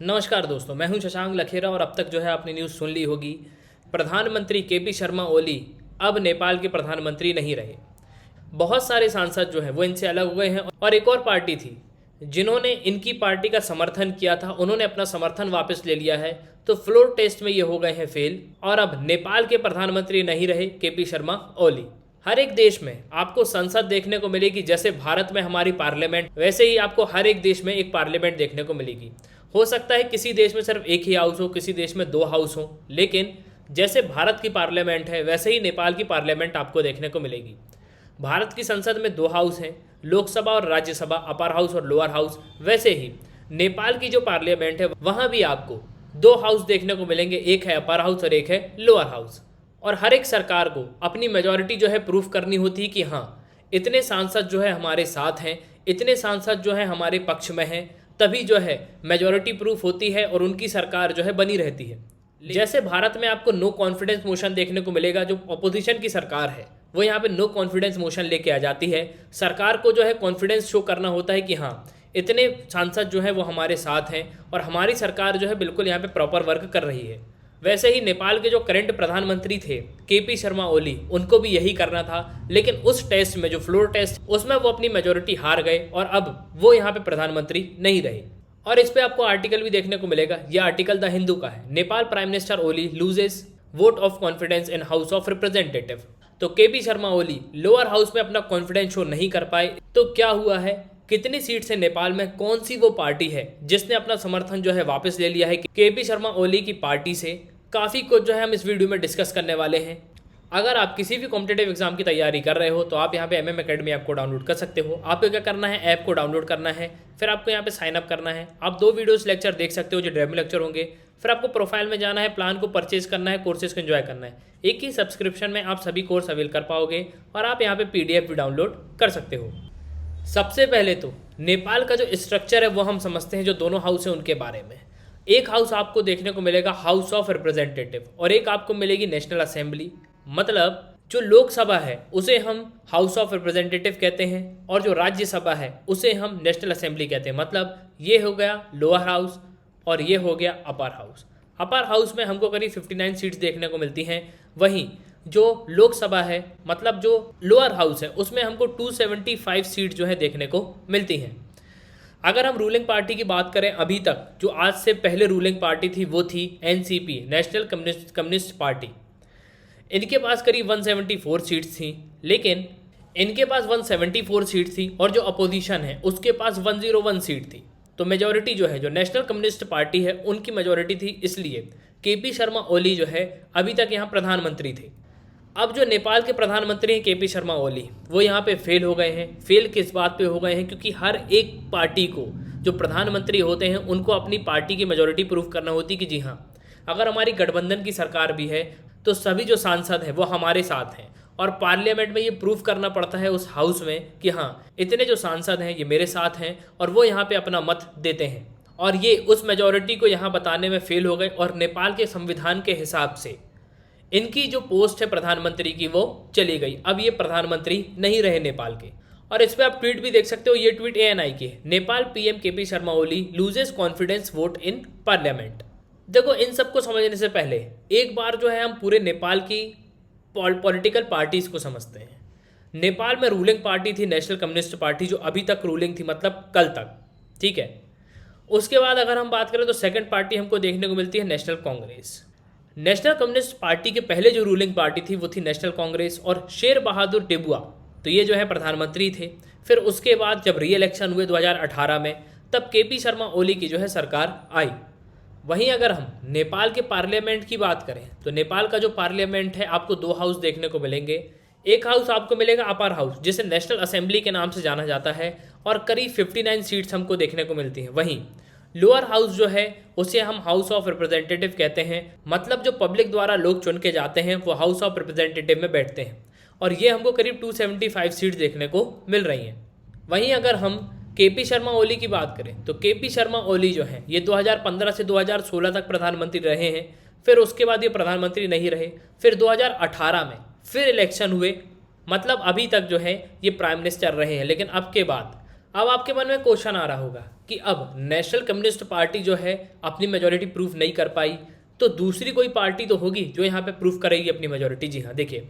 नमस्कार दोस्तों, मैं हूं शशांक लखेरा और अब तक जो है आपने न्यूज़ सुन ली होगी। प्रधानमंत्री केपी शर्मा ओली अब नेपाल के प्रधानमंत्री नहीं रहे। बहुत सारे सांसद जो हैं वो इनसे अलग हो गए हैं और एक और पार्टी थी जिन्होंने इनकी पार्टी का समर्थन किया था, उन्होंने अपना समर्थन वापस ले लिया है। तो फ्लोर टेस्ट में ये हो गए हैं फेल और अब नेपाल के प्रधानमंत्री नहीं रहे केपी शर्मा ओली। हर एक देश में आपको संसद देखने को मिलेगी, जैसे भारत में हमारी पार्लियामेंट, वैसे ही आपको हर एक देश में एक पार्लियामेंट देखने को मिलेगी। हो सकता है किसी देश में सिर्फ एक ही हाउस हो, किसी देश में दो हाउस हो, लेकिन जैसे भारत की पार्लियामेंट है वैसे ही नेपाल की पार्लियामेंट आपको देखने को मिलेगी। भारत की संसद में दो हाउस हैं, लोकसभा और राज्यसभा, अपर हाउस और लोअर हाउस। वैसे ही नेपाल की जो पार्लियामेंट है वहाँ भी आपको दो हाउस देखने को मिलेंगे, एक है अपर हाउस और एक है लोअर हाउस। और हर एक सरकार को अपनी मेजॉरिटी जो है प्रूफ करनी होती है कि हाँ, इतने सांसद जो है हमारे साथ हैं, इतने सांसद जो है हमारे पक्ष में हैं, तभी जो है मेजॉरिटी प्रूफ होती है और उनकी सरकार जो है बनी रहती है। जैसे भारत में आपको नो कॉन्फिडेंस मोशन देखने को मिलेगा, जो अपोजिशन की सरकार है वो यहाँ पे नो कॉन्फिडेंस मोशन लेके आ जाती है। सरकार को जो है कॉन्फिडेंस शो करना होता है कि हाँ, इतने सांसद जो है वो हमारे साथ हैं और हमारी सरकार जो है बिल्कुल यहाँ पे प्रॉपर वर्क कर रही है। वैसे ही नेपाल के जो करंट प्रधानमंत्री थे केपी शर्मा ओली, उनको भी यही करना था, लेकिन उस टेस्ट में, जो फ्लोर टेस्ट, उसमें वो अपनी मेजॉरिटी हार गए और अब वो यहाँ पे प्रधानमंत्री नहीं रहे। और इस पे आपको आर्टिकल भी देखने को मिलेगा। यह आर्टिकल द हिंदू का है। Nepal prime minister Oli loses vote of confidence in house of representative. तो KP Sharma Oli lower house में अपना कॉन्फिडेंस शो नहीं कर पाए। तो क्या हुआ है, कितनी सीट से नेपाल में कौन सी वो पार्टी है जिसने अपना समर्थन जो है वापस ले लिया है केपी शर्मा ओली की पार्टी से, काफ़ी कुछ जो है हम इस वीडियो में डिस्कस करने वाले हैं। अगर आप किसी भी कॉम्पिटेटिव एग्जाम की तैयारी कर रहे हो तो आप यहाँ पे MM अकेडमी ऐप को डाउनलोड कर सकते हो। आपको क्या करना है, ऐप को डाउनलोड करना है, फिर आपको यहाँ पे साइन अप करना है। आप 2 वीडियोस लेक्चर देख सकते हो जो डेमो लेक्चर होंगे। फिर आपको प्रोफाइल में जाना है, प्लान को परचेज करना है, कोर्सेज को एंजॉय करना है। एक ही सब्सक्रिप्शन में आप सभी कोर्स अवेल कर पाओगे और आप यहाँ पे PDF भी डाउनलोड कर सकते हो। सबसे पहले तो नेपाल का जो स्ट्रक्चर है वो हम समझते हैं, जो दोनों हाउस है उनके बारे में। एक हाउस आपको देखने को मिलेगा हाउस ऑफ रिप्रेजेंटेटिव और एक आपको मिलेगी नेशनल असेंबली। मतलब जो लोकसभा है उसे हम हाउस ऑफ रिप्रेजेंटेटिव कहते हैं और जो राज्यसभा है उसे हम नेशनल असेंबली कहते हैं। मतलब ये हो गया लोअर हाउस और ये हो गया अपर हाउस। अपर हाउस में हमको करीब 59 सीट्स देखने को मिलती हैं। वहीं जो लोकसभा है, मतलब जो लोअर हाउस है, उसमें हमको 275 सीट जो है देखने को मिलती हैं। अगर हम रूलिंग पार्टी की बात करें, अभी तक जो आज से पहले रूलिंग पार्टी थी वो थी NCP, नेशनल कम्युनिस्ट पार्टी। इनके पास करीब 174 सीट्स थी, लेकिन इनके पास 174 सीट थी और जो अपोजिशन है उसके पास 101 सीट थी। तो मेजॉरिटी जो है, जो नेशनल कम्युनिस्ट पार्टी है, उनकी मेजॉरिटी थी। इसलिए केपी शर्मा ओली जो है अभी तक यहाँ प्रधानमंत्री थे। अब जो नेपाल के प्रधानमंत्री हैं केपी शर्मा ओली, वो यहाँ पे फेल हो गए हैं। फेल किस बात पे हो गए हैं, क्योंकि हर एक पार्टी को जो प्रधानमंत्री होते हैं उनको अपनी पार्टी की मेजॉरिटी प्रूफ करना होती कि जी हाँ, अगर हमारी गठबंधन की सरकार भी है तो सभी जो सांसद हैं वो हमारे साथ हैं। और पार्लियामेंट में ये प्रूफ करना पड़ता है उस हाउस में कि हाँ, इतने जो सांसद हैं ये मेरे साथ हैं और वो यहाँ पे अपना मत देते हैं। और ये उस मेजॉरिटी को यहाँ बताने में फेल हो गए और नेपाल के संविधान के हिसाब से इनकी जो पोस्ट है प्रधानमंत्री की वो चली गई। अब ये प्रधानमंत्री नहीं रहे नेपाल के। और इस पर आप ट्वीट भी देख सकते हो। ये ट्वीट ANI की है। Nepal PM KP Sharma Oli loses confidence vote in parliament. देखो, इन सबको समझने से पहले एक बार जो है हम पूरे नेपाल की पॉलिटिकल पार्टीज को समझते हैं। नेपाल में रूलिंग पार्टी थी नेशनल कम्युनिस्ट पार्टी, जो अभी तक रूलिंग थी, मतलब कल तक, ठीक है। उसके बाद अगर हम बात करें तो सेकंड पार्टी हमको देखने को मिलती है national Congress. National communist party के पहले जो रूलिंग पार्टी थी वो थी नेशनल कांग्रेस और शेर बहादुर डेबुआ, तो ये जो है प्रधानमंत्री थे। फिर उसके बाद जब री इलेक्शन हुए 2018 में, तब केपी शर्मा ओली की जो है सरकार आई। वहीं अगर हम नेपाल के पार्लियामेंट की बात करें तो नेपाल का जो पार्लियामेंट है आपको 2 हाउस देखने को मिलेंगे। एक हाउस आपको मिलेगा अपर हाउस, जिसे नेशनल असेंबली के नाम से जाना जाता है और करीब 59 सीट्स हमको देखने को मिलती हैं। वहीं लोअर हाउस जो है उसे हम हाउस ऑफ रिप्रेजेंटेटिव कहते हैं। मतलब जो पब्लिक द्वारा लोग चुन के जाते हैं वो हाउस ऑफ रिप्रेजेंटेटिव में बैठते हैं और ये हमको करीब 275 सीट्स देखने को मिल रही हैं। वहीं अगर हम केपी शर्मा ओली की बात करें तो केपी शर्मा ओली जो है ये 2015 से 2016 तक प्रधानमंत्री रहे हैं। फिर उसके बाद ये प्रधानमंत्री नहीं रहे। फिर 2018 में फिर इलेक्शन हुए, मतलब अभी तक जो है ये प्राइम मिनिस्टर रहे हैं। लेकिन अब के बाद, अब आपके मन में क्वेश्चन आ रहा होगा कि अब नेशनल कम्युनिस्ट पार्टी जो है अपनी मेजोरिटी प्रूफ नहीं कर पाई, तो दूसरी कोई पार्टी तो होगी जो यहाँ पे प्रूफ करेगी अपनी मेजोरिटी। जी हाँ, देखिए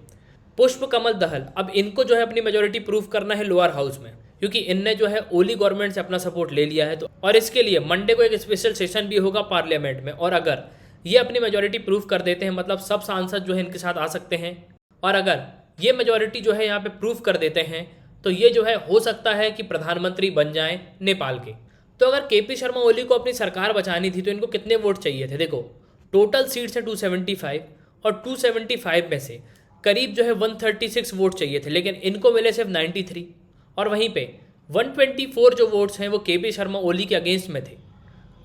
पुष्प कमल दहल, अब इनको जो है अपनी मेजोरिटी प्रूफ करना है लोअर हाउस में, क्योंकि इनने जो है ओली गवर्नमेंट से अपना सपोर्ट ले लिया है। तो और इसके लिए मंडे को एक स्पेशल सेशन भी होगा पार्लियामेंट में, और अगर ये अपनी मेजोरिटी प्रूफ कर देते हैं, मतलब सब सांसद जो है इनके साथ आ सकते हैं, और अगर ये मेजोरिटी जो है यहाँ पे प्रूफ कर देते हैं, तो ये जो है हो सकता है कि प्रधानमंत्री बन जाएं नेपाल के। तो अगर केपी शर्मा ओली को अपनी सरकार बचानी थी तो इनको कितने वोट चाहिए थे? देखो टोटल सीट्स हैं 275, और 275 में से करीब जो है 136 वोट चाहिए थे, लेकिन इनको मिले सिर्फ 93। और वहीं पे 124 जो वोट्स हैं वो केपी शर्मा ओली के अगेंस्ट में थे,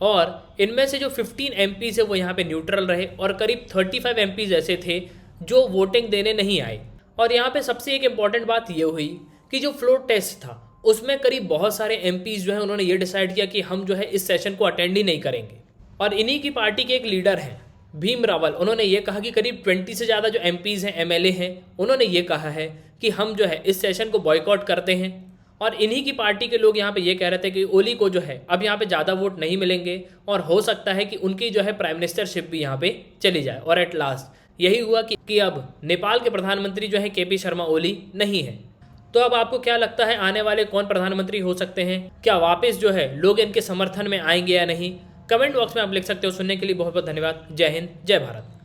और इनमें से जो 15 एमपीज़ है वो यहाँ पे न्यूट्रल रहे, और करीब 35 एमपीज़ ऐसे थे जो वोटिंग देने नहीं आए। और यहाँ पे सबसे एक इम्पॉर्टेंट बात ये हुई कि जो फ्लोर टेस्ट था उसमें करीब बहुत सारे एमपीज़ जो है उन्होंने ये डिसाइड किया कि हम जो है इस सेशन को अटेंड ही नहीं करेंगे। और इन्हीं की पार्टी के एक लीडर हैं भीम रावल, उन्होंने ये कहा कि करीब 20 से ज़्यादा जो एमपीज़ हैं, एमएलए हैं, उन्होंने ये कहा है कि हम जो है इस सेशन को बॉयकॉट करते हैं। और इन्हीं की पार्टी के लोग यहाँ पे ये कह रहे थे कि ओली को जो है अब यहाँ पे ज़्यादा वोट नहीं मिलेंगे, और हो सकता है कि उनकी जो है प्राइम मिनिस्टरशिप भी यहाँ पे चली जाए। और एट लास्ट यही हुआ कि अब नेपाल के प्रधानमंत्री जो है केपी शर्मा ओली नहीं है। तो अब आपको क्या लगता है आने वाले कौन प्रधानमंत्री हो सकते हैं? क्या वापस जो है लोग इनके समर्थन में आएंगे या नहीं? कमेंट बॉक्स में आप लिख सकते हो। सुनने के लिए बहुत बहुत धन्यवाद। जय हिंद, जय भारत।